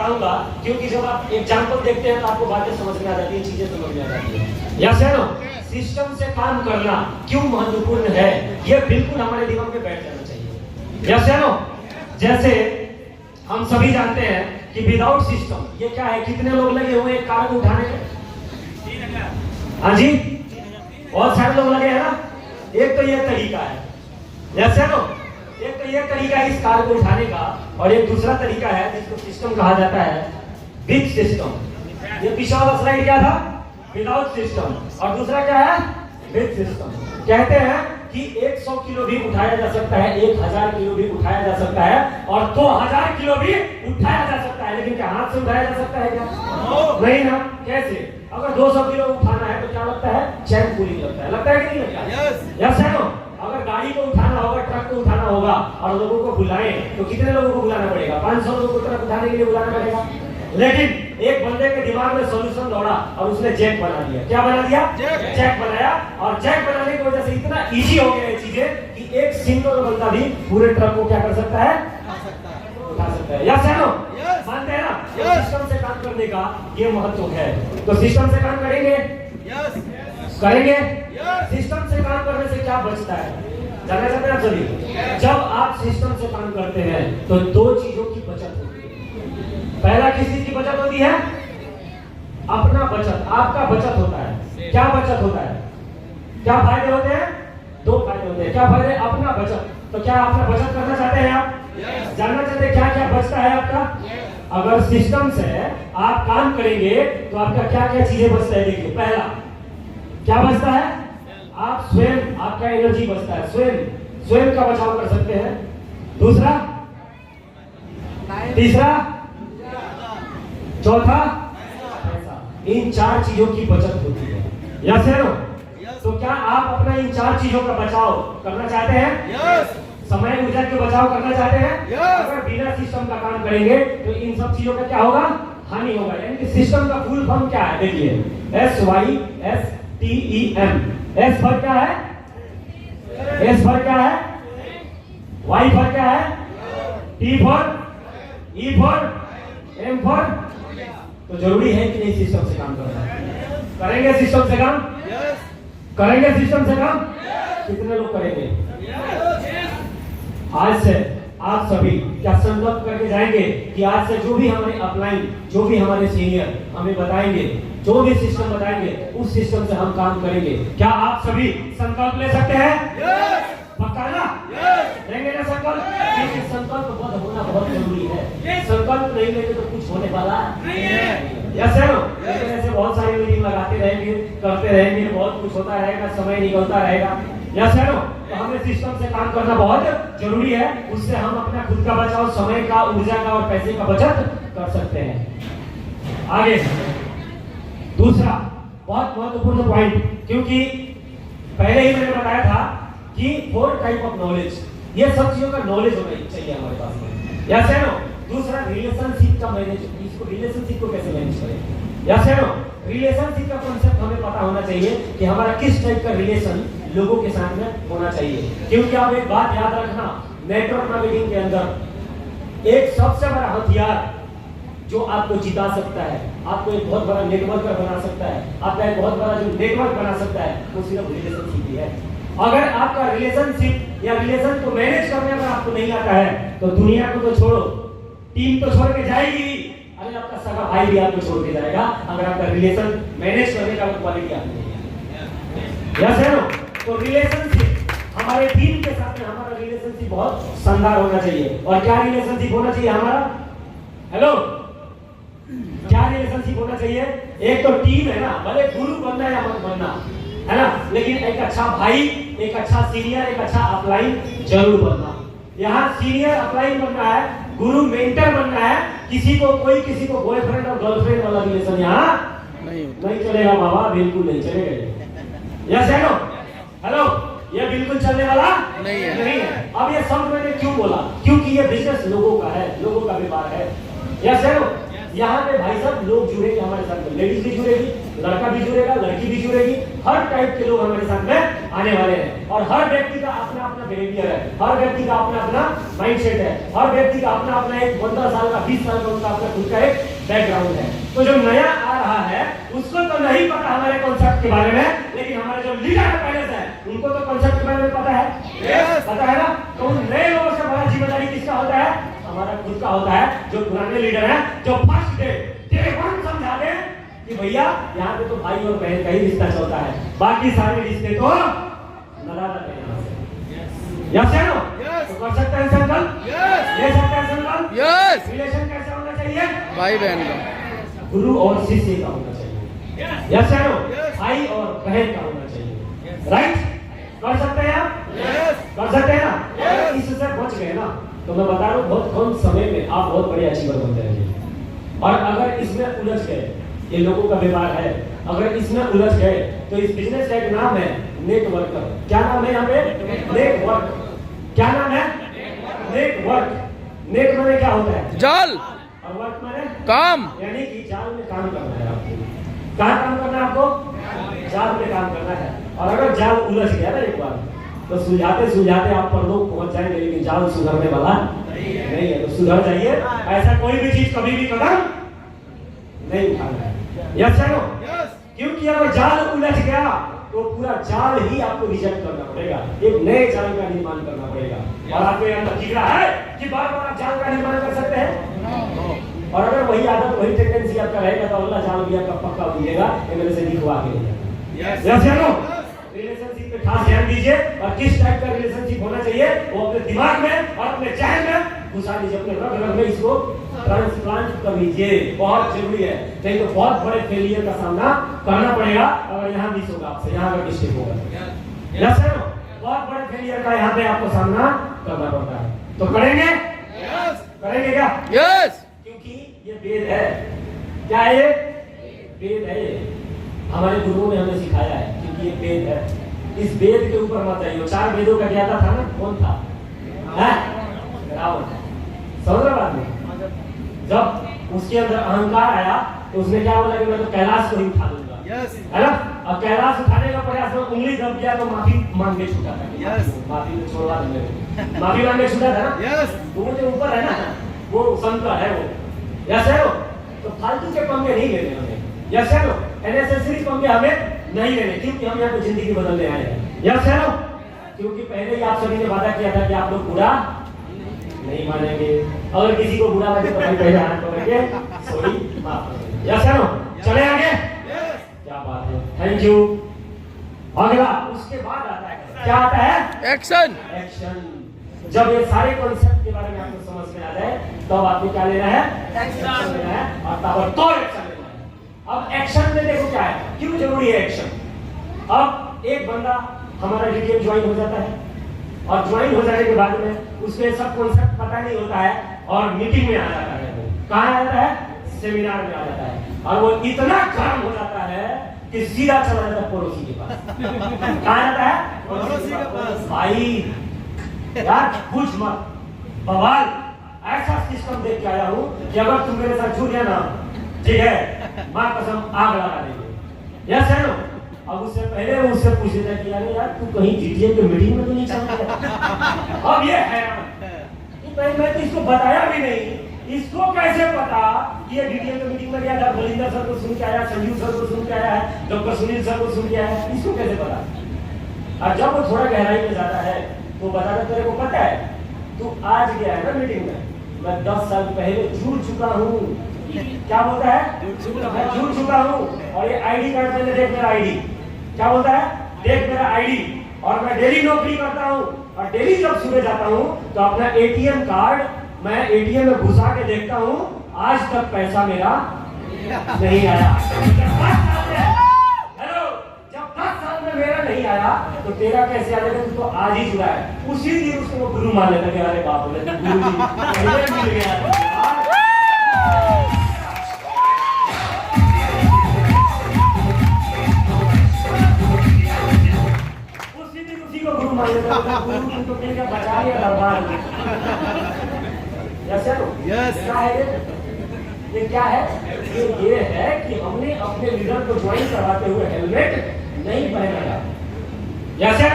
बताऊंगा, क्योंकि जब आप एग्जाम्पल देखते हैं तो आपको बातें समझ में आ जाती है, चीजें समझ में आ जाती है। यस है नो? सिस्टम से काम करना क्यों महत्वपूर्ण है, ये बिल्कुल हमारे दिमाग में बैठ जाना चाहिए। यस है नो? जैसे हम सभी जानते हैं कि विदाउट सिस्टम ये क्या है, कितने लोग लगे हुए हैं कार को उठाने में? हाँ जी, बहुत सारे लोग लगे हैं ना। एक तो ये तरीका है, जैसे नो, एक तो ये तरीका है इस कार को उठाने का, और एक दूसरा तरीका है जिसको सिस्टम कहा जाता है, विद सिस्टम। ये पिछला वाला स्लाइड क्या था? विदाउट सिस्टम, और दूसरा क्या है? With system. कहते हैं कि 100 किलो भी उठाया जा सकता है, 1000 किलो भी उठाया जा सकता है, और 2000 किलो भी उठाया जा सकता है, लेकिन क्या हाथ से उठाया जा सकता है क्या? नहीं ना। कैसे? अगर 200 किलो उठाना है तो क्या लगता है? चैन कूलिंग लगता है। लगता है कि नहीं लगता? यस है नो? अगर गाड़ी को उठाना होगा, ट्रक को उठाना होगा, और लोगों को बुलाएं तो कितने लोगों को बुलाना पड़ेगा? 500 लोगों को ट्रक उठाने के लिए बुलाना पड़ेगा। लेकिन एक बंदे के दिमाग में सॉल्यूशन दौड़ा और उसने जैक बना दिया। क्या बना दिया? जैक बनाया, और जैक बनाने की वजह से इतना इजी हो गया ये चीजें कि एक सिंगल बंदा भी पूरे ट्रक को क्या कर सकता है? उठा सकता है। यस है नो? मानते हैं ना? सिस्टम से काम करने का ये महत्व है। तो सिस्टम से काम करेंगे, करेंगे। सिस्टम से काम करने से क्या बचता है जानना चाहते हैं आप सभी? जब आप सिस्टम से काम करते हैं तो दो चीजों की बचत होती है। पहला किस चीज की बचत होती है? अपना बचत, आपका बचत होता है। क्या बचत होता है? क्या फायदे होते हैं? दो फायदे होते हैं। क्या फायदे? अपना बचत। तो क्या अपना बचत करना चाहते हैं आप? जानना चाहते हैं क्या क्या बचता है आपका? अगर सिस्टम से आप काम करेंगे तो आपका क्या क्या चीजें बचता है? देखिए, पहला क्या बचता है? आप स्वयं, आपका एनर्जी बचता है, स्वयं का बचाव कर सकते हैं। दूसरा, तीसरा, चौथा, पैसा। इन 4 चीजों की बचत होती है। यस है नो? तो क्या आप अपना इन 4 चीजों का बचाव करना चाहते हैं? समय ऊर्जा के बचाव करना चाहते हैं? अगर बिना सिस्टम का काम करेंगे तो इन सब चीजों का क्या होगा? हानि होगा। यानी कि सिस्टम का फुल फॉर्म क्या है? देखिए, SYSTEM। S फॉर क्या है? S फॉर क्या है? Y फॉर क्या है? T for, E for, M for. तो जरूरी है कि नहीं सिस्टम से काम करना? करेंगे सिस्टम से काम? करेंगे सिस्टम से काम? कितने लोग करेंगे? आज से आप सभी क्या संकल्प करके जाएंगे कि आज से जो भी हमारे अपलाइन, जो भी हमारे सीनियर हमें बताएंगे, जो भी सिस्टम बताएंगे, उस सिस्टम से हम काम करेंगे? क्या आप सभी संकल्प ले सकते हैं? पक्का ना? लेंगे ना संकल्प? क्योंकि संकल्प होना बहुत जरूरी है। संकल्प नहीं लेंगे तो कुछ होने वाला नहीं है। यस है नो? लेकिन ऐसे बहुत सारी मीटिंग लगाते रहेंगे, करते रहेंगे, बहुत कुछ होता रहेगा, समय निकलता रहेगा। यस है नो? तो हमें सिस्टम से काम करना बहुत जरूरी है। उससे हम अपना खुद का बचाव, समय का, ऊर्जा का और पैसे का बचत कर सकते हैं। आगे दूसरा बहुत महत्वपूर्ण पॉइंट, क्योंकि पहले ही मैंने बताया था कि 4 टाइप ऑफ नॉलेज, ये सब चीजों का नॉलेज होना चाहिए हमारे पास में। यस है नो? दूसरा, रिलेशनशिप का मैनेज, इसको रिलेशनशिप को कैसे मैनेज करें? यस है नो? रिलेशनशिप का कांसेप्ट हमें पता होना चाहिए कि हमारा किस टाइप का रिलेशन लोगों के साथ में होना चाहिए। क्योंकि आप एक बात याद रखना, नेटवर्क मार्केटिंग के अंदर एक सबसे बड़ा हथियार जो आपको जिता सकता है, आपको एक बहुत बड़ा नेटवर्कर बना सकता है, आपका एक बहुत बड़ा जो नेटवर्क बना सकता है, वो सिर्फ रिलेशनशिप ही है। अगर आपका रिलेशनशिप या रिलेशन को मैनेज करने अगर आपको नहीं आता है तो दुनिया को तो छोड़ो, टीम तो छोड़ के जाएगी। अरे आपका सगा भाई भी आपको छोड़ के जाएगा अगर आपका रिलेशन मैनेज करने का क्वालिटी आपको नहीं है। यस है नो? तो रिलेशनशिप, हमारे टीम के साथ में हमारा रिलेशनशिप बहुत शानदार होना चाहिए। और क्या रिलेशनशिप होना चाहिए हमारा? हेलो, क्या रिलेशनशिप होना चाहिए? एक तो टीम है ना, भले गुरु बनना या मत बनना, है ना, लेकिन एक अच्छा भाई, एक अच्छा सीनियर, एक अच्छा अपलाइन जरूर बनना। यहाँ सीनियर अपलाइन बनना है, गुरु मेंटर बनना है। किसी को बॉयफ्रेंड और गर्लफ्रेंड वाला रिलेशन यहाँ नहीं चलेगा बाबा, बिल्कुल नहीं चलेगा। यस है नो? हेलो, ये बिल्कुल चलने वाला नहीं है। अब ये शब्द मैंने क्यों बोला? क्योंकि ये बिजनेस लोगों का है, लोगों का व्यापार है। यस है नो? यहाँ पे भाई साहब लोग जुड़ेंगे हमारे साथ में, लेडीज भी जुड़ेगी, लड़का भी जुड़ेगा, लड़की भी जुड़ेगी, हर टाइप के लोग हमारे साथ में आने वाले हैं। और हर व्यक्ति का अपना अपना बिहेवियर है, हर व्यक्ति का अपना अपना माइंडसेट है, हर व्यक्ति का अपना अपना एक 15 साल का 20 साल का उनका अपना खुद का एक बैकग्राउंड है। तो जो नया आ रहा है उसको तो नहीं पता हमारे कॉन्सेप्ट के बारे में, लेकिन हमारे जो लीडर है पहले से उनको तो कॉन्सेप्ट के बारे में पता है। पता है ना। तो उन नए लोगों से बड़ा जिम्मेदारी किसका होता है? हमारा खुद का होता है। जो पुराने लीडर हैं, जो फर्स्ट डे वन समझा दे कि भैया यहाँ पे तो भाई और बहन का ही रिश्ता चलता है, बाकी सारे रिश्ते तो नदारत है। यस या नो? तो कर सकते हैं संकल्प? ले सकते हैं संकल्प? रिलेशन कैसा होना चाहिए? भाई बहन का, गुरु और शिष्य का होना चाहिए। यस या नो? भाई और बहन का होना चाहिए। राइट? कर सकते हैं आप? कर सकते हैं ना? इससे बच गए ना तो मैं बता रहा हूँ बहुत कम समय में आप बहुत बड़े अचीवर बन जाएंगे। और अगर इसमें उलझ गए, ये लोगों का व्यवहार है, अगर इसमें उलझ गए तो इस बिजनेस का एक नाम है नेटवर्कर। क्या नाम है यहाँ पे? नेटवर्क। क्या नाम है? नेटवर्क। नेट माने क्या होता है? जाल, और वर्क माने काम, यानी कि जाल में काम करना है आपको। कहाँ काम करना है आपको? जाल में काम करना है। और अगर जाल उलझ गया ना एक बार तो सुलझाते सुलझाते आप पर लोग पहुंच जाएंगे, लेकिन जाल सुधरने वाला नहीं है। तो सुधर जाइए। ऐसा कोई भी चीज कभी भी कदम नहीं उठाना है। यस या नो? क्योंकि अगर जाल उलझ गया तो पूरा जाल ही आपको रिजेक्ट करना पड़ेगा, एक नए जाल का निर्माण करना पड़ेगा। और आपके अंदर दिख रहा है कि बार बार आप जाल का निर्माण कर सकते हैं। और अगर वही आदत वही टेंडेंसी आपका रहेगा तो अगला जाल भी आपका पक्का दिखेगा। ये मेरे से दिखवा के यस या नो? रिलेशनशिप पे खास ध्यान दीजिए। और किस टाइप का रिलेशनशिप होना चाहिए वो अपने दिमाग में और अपने जहन में घुसा लीजिए, अपने रग रग में इसको ट्रांसप्लांट कर लीजिए। बहुत जरूरी है, नहीं तो बहुत बड़े फेलियर का सामना करना पड़ेगा अगर यहाँ मिस होगा आपसे, यहाँ अगर मिस्टेक होगा। यस सर, बहुत बड़े फेलियर का यहाँ पे आपको सामना करना पड़ता है। तो करेंगे? करेंगे क्या? यस। क्योंकि ये वेद है। क्या है ये? वेद है। हमारे गुरुओं ने हमें सिखाया है क्योंकि ये वेद है। इस वेद के ऊपर मत जाइए। 4 वेदों का ज्ञाता था ना, कौन था? रावण। समझ रहे बात में? जब उसके अंदर अहंकार आया तो उसने क्या बोला कि मैं तो कैलाश को ही उठा लूंगा, है ना? अब कैलाश उठाने का प्रयास में उंगली दब गया तो माफी मांग के छूटा था। माफी तो छोड़वा देंगे, माफी मांग के छूटा था ना। तो वो जो ऊपर है ना वो शंकर है वो। यस है वो। तो फालतू के पंगे नहीं लेने हमें। यस है नो? अननेसेसरी पंगे हमें नहीं लेने, क्योंकि हम यहाँ पे जिंदगी बदलने आए हैं। यस है नो? क्योंकि पहले ही आप सभी ने वादा किया था कि आप लोग बुरा नहीं मानेंगे। अगर किसी को बुरा लगे तो भाई पहले हाथ पकड़ के सॉरी माफ कर देंगे। यस है नो? चले आगे। क्या बात है, थैंक यू। अगला उसके बाद आता है, क्या आता है? एक्शन। एक्शन। जब ये सारे कॉन्सेप्ट के बारे में आपको समझ में आ जाए तब आपको क्या लेना है? एक्शन लेना है और ताबड़तोड़ एक्शन लेना है। अब एक्शन में देखो क्या है, क्यों जरूरी है एक्शन। अब एक बंदा हमारा डीटीएम ज्वाइन हो जाता है और ज्वाइन हो जाने के बाद में उसके सब कॉन्सेप्ट पता नहीं होता है और मीटिंग में आ जाता है। वो कहाँ आ जाता है? सेमिनार में आ जाता है। और वो इतना गर्म हो जाता है कि सीधा चला जाता है पड़ोसी के पास। कहाँ जाता है? पड़ोसी के पास। भाई यार कुछ मत, बवाल ऐसा सिस्टम देख के आया हूँ कि अगर तुम मेरे साथ जुड़ गया ना, ठीक है, मां कसम आग लगा देंगे। यस है नो? अब उससे पहले वो उससे पूछ लेता कि यार तू कहीं जीटीए के मीटिंग में तो नहीं चल रहा? अब ये है मैं तो इसको बताया भी नहीं, इसको कैसे पता कि ये डीटीएम के मीटिंग में गया था, बलिंदर सर को सुन के आया, संजीव सर को सुन के आया है, डॉक्टर सुनील सर को सुन के आया है, इसको कैसे पता? और जब वो थोड़ा गहराई में जाता है तो बताता तेरे को पता है तू आज गया है ना मीटिंग में, मैं 10 साल पहले जुड़ चुका हूँ। क्या बोलता है? मैं जुड़ चुका हूँ। और ये आईडी कार्ड मैंने देख मेरा आईडी, क्या बोलता है? देख मेरा आईडी। और मैं डेली नौकरी करता हूँ और डेली जब सुबह जाता हूँ तो अपना एटीएम कार्ड मैं एटीएम में घुसा के देखता हूँ, आज तक पैसा मेरा नहीं आया। हेलो, जब 10 साल में मेरा नहीं आया तो तेरा कैसे आ जाएगा? तू तो आज ही जुड़ा है। उसी दिन उसको गुरु मान लेता कि अरे बाप रे गुरु जी पहले मिल गया। गुरु मान लेता गुरु तुमको क्या बचा लिया दरबार में। यस क्या है ये? ये क्या है? ये है कि हमने अपने लीडर को ज्वाइन करवाते हुए हेलमेट नहीं पहनाया। जैसे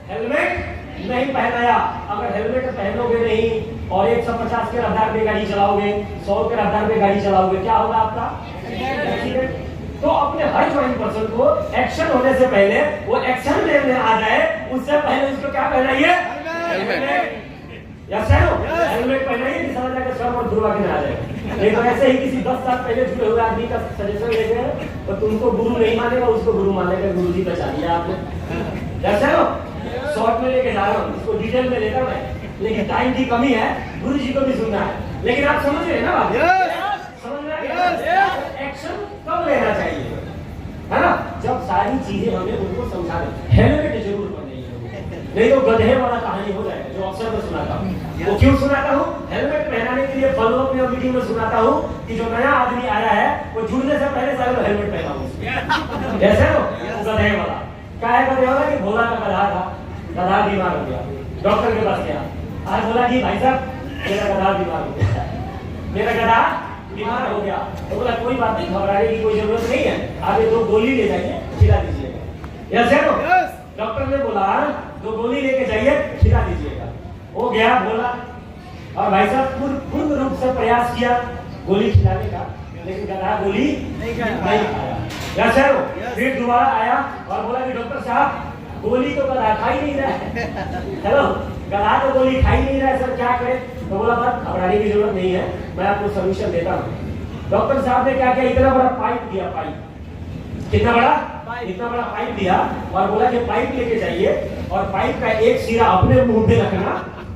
हेलमेट नहीं पहनाया। अगर हेलमेट पहनोगे नहीं और 150 के रफ्तार पे गाड़ी चलाओगे, 100 के रफ्तार पे गाड़ी चलाओगे, क्या होगा आपका? एक्सीडेंट। तो अपने हर ज्वाइन पर्सन को एक्शन होने से पहले, वो एक्शन लेने आ जाए उससे पहले उसको क्या पहनाइए? हेलमेट। यस है नो? हेलमेट पहनाइए कि साला जाकर सर और धुलवा के ना आ जाए। नहीं तो ऐसे ही किसी 10 साल पहले जुड़े हुए आदमी का सजेशन लेते हैं तो तुमको गुरु नहीं मानेगा, उसको गुरु मानेगा। गुरु जी बचा दिया आपने। यस है नो? शॉर्ट में लेके जा रहा हूँ, इसको डिटेल में लेता मैं, लेकिन टाइम की कमी है, गुरु जी को भी सुनना है। लेकिन आप समझ रहे हैं ना बात? समझ रहे हैं? एक्शन कब लेना चाहिए, है ना? जब सारी चीजें हमें उनको समझा दें। हेलमेट जरूर पहनिए, नहीं तो गधे वाला कहानी हो जाएगा जो अक्सर मैं सुनाता हूँ। वो क्यों सुनाता हूँ? हेलमेट पहनाने के लिए फॉलो अप में मीटिंग में सुनाता हूँ कि जो नया आदमी आया है वो जुड़ने से पहले सारे लोग हेलमेट पहनाओ। जैसे नो गधे वाला, क्या है गधे वाला? कि भोला का गधा था, गधा बीमार हो गया, डॉक्टर के पास गया। आज बोला कि भाई साहब मेरा गधा बीमार हो गया, मेरा गधा बीमार हो गया। तो बोला कोई बात नहीं, घबराने की कोई जरूरत नहीं है, आप ये 2 गोली ले जाइए, खिला दीजिएगा। यस है नो? डॉक्टर ने बोला 2 गोली लेके जाइए, खिला दीजिएगा। वो गया बोला, और भाई साहब पूर्ण रूप से प्रयास किया गोली खिलाने का, लेकिन गधा गोली नहीं खाया। यस है नो? फिर दोबारा आया और बोला कि डॉक्टर साहब गोली तो गधा खा ही नहीं रहा है। हेलो, गधा तो गोली खा ही नहीं रहा है, सर क्या करें? तो बोला बात घबराने की जरूरत नहीं है, मैं आपको सोल्यूशन देता हूँ। डॉक्टर साहब ने क्या किया? इतना बड़ा पाइप दिया, पाइप कितना बड़ा? इतना बड़ा पाइप दिया और बोला कि पाइप लेके जाइए और पाइप का एक सिरा अपने मुंह पे रखना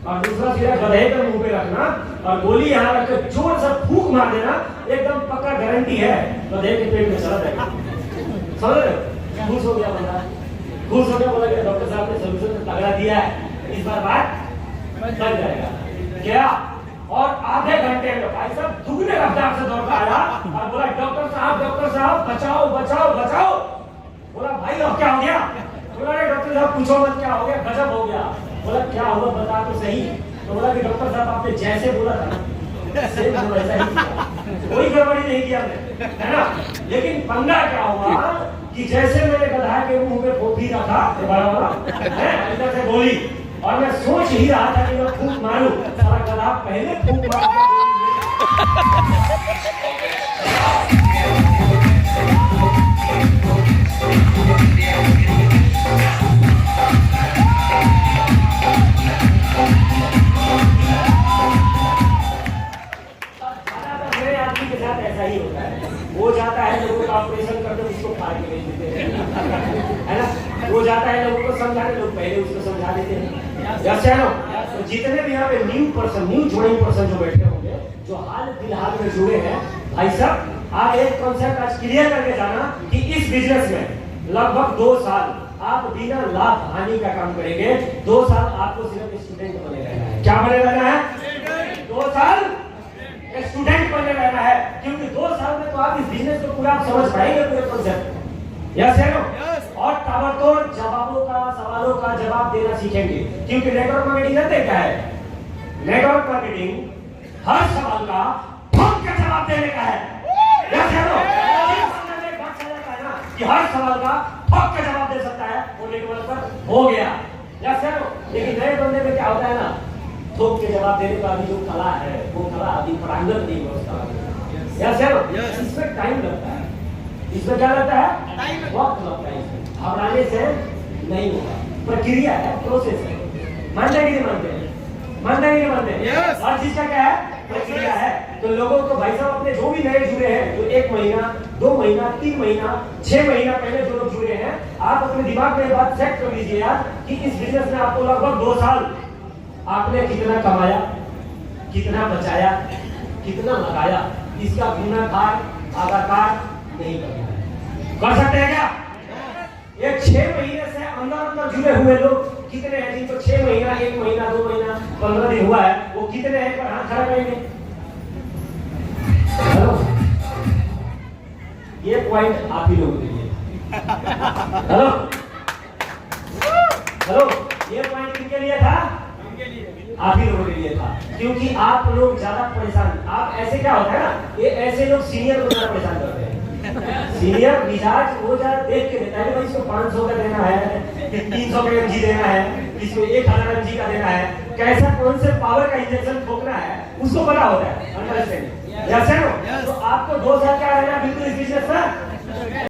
और दूसरा सिरा गधे के मुंह पे रखना और गोली यहाँ रखकर जोर से फूंक मार देना, एकदम पक्का गारंटी है गधे के पेट में चला जाएगा। समझ रहे? खुश हो गया बंदा, खुश हो गया, बोला कि डॉक्टर साहब ने सोल्यूशन तगड़ा दिया है, इस बार बात बन जाएगा। क्या? और आधे घंटे में भाई साहब दुगने रफ्तार से दौड़ता आया और बोला डॉक्टर साहब बचाओ बचाओ बचाओ। बोला भाई अब क्या हो गया? बोला डॉक्टर साहब पूछो मत क्या हो गया, गजब हो गया। बोला क्या हुआ बता तो सही। तो बोला कि डॉक्टर साहब आपने जैसे बोला था सेम वैसा ही किया, कोई गड़बड़ी नहीं किया हमने, है ना? लेकिन पंगा क्या हुआ कि जैसे मैंने गधा के मुंह पे फोफी रखा बड़ा वाला है इधर से गोली, और मैं सोच ही रहा था कि मैं फूंक मारूं, सारा गधा पहले फूंक मार दिया। मेरे आदमी के साथ ऐसा ही होता है, वो जाता है लोगों का ऑपरेशन करके उसको फाड़ के भेज देते हैं, है ना? वो जाता है लोगों को समझाने, लोग पहले उसको समझा देते हैं। यस है नो? तो जितने भी यहाँ पे न्यू ज्वाइन पर्सन जो बैठे होंगे, जो हाल फिलहाल में जुड़े हैं, भाई साहब आप एक कॉन्सेप्ट आज क्लियर करके जाना कि इस बिजनेस में लगभग 2 साल आप बिना लाभ हानि का काम करेंगे। 2 साल आपको सिर्फ स्टूडेंट बने रहना है। क्या बने रहना है? 2 साल स्टूडेंट बने रहना है, क्योंकि 2 साल में तो आप इस बिजनेस को पूरा आप समझ पाएंगे, पूरे कॉन्सेप्ट। यस है नो? और ताबड़तोड़ सवालों का जवाब देना सीखेंगे, क्योंकि नेटवर्क मार्केटिंग जानते क्या है? नेटवर्क मार्केटिंग हर सवाल का ठोक के जवाब देने का है। यस है नो? कि हर सवाल का ठोक के जवाब दे सकता है, वो नेटवर्कर हो गया। यस है नो? लेकिन नए बंदे में क्या होता है ना, ठोक के जवाब देने का भी जो कला है, वो कला अभी प्रांगत नहीं होता। यस है नो? इसमें टाइम लगता है, इसमें क्या लगता है? वक्त लगता है। इसमें घबराने से नहीं होगा, प्रक्रिया है, प्रोसेस है। मानते हैं कि नहीं मानते? मानते हैं कि नहीं मानते? हर चीज का क्या है? प्रक्रिया है। तो लोगों को भाई साहब अपने जो भी नए जुड़े हैं, जो 1 महीना 2 महीना 3 महीना 6 महीना पहले जो लोग जुड़े हैं, आप अपने दिमाग में बात सेट कर लीजिए यार कि इस बिजनेस में आपको लगभग 2 साल आपने कितना कमाया, कितना बचाया, कितना लगाया, इसका गुणाकार आगाकार नहीं करना है। कर सकते हैं क्या? ये 6 महीने से अंदर जुड़े हुए लोग कितने हैं जिनको 6 महीना 1 महीना 2 महीना 15 दिन हुआ है, वो कितने हैं? पर हाथ खड़ा करेंगे। हेलो, ये पॉइंट आप ही लोगों के लिए। हेलो हेलो, ये पॉइंट किसके लिए था? आप ही लोगों के लिए था, क्योंकि आप लोग ज्यादा परेशान, आप अब ऐसे क्या होता है ना, ये ऐसे लोग सीनियर को ज्यादा परेशान करते हैं। सीनियर मिजाज वो जरा देख के देता है भाई इसको 500 का देना है, 300 का एमजी देना है, इसको 1000 एमजी का देना है, कैसा कौन से पावर का इंजेक्शन ठोकना है उसको पता होता है। अंडरस्टैंड? यस है नो? तो आपको 2000 का रहना बिल्कुल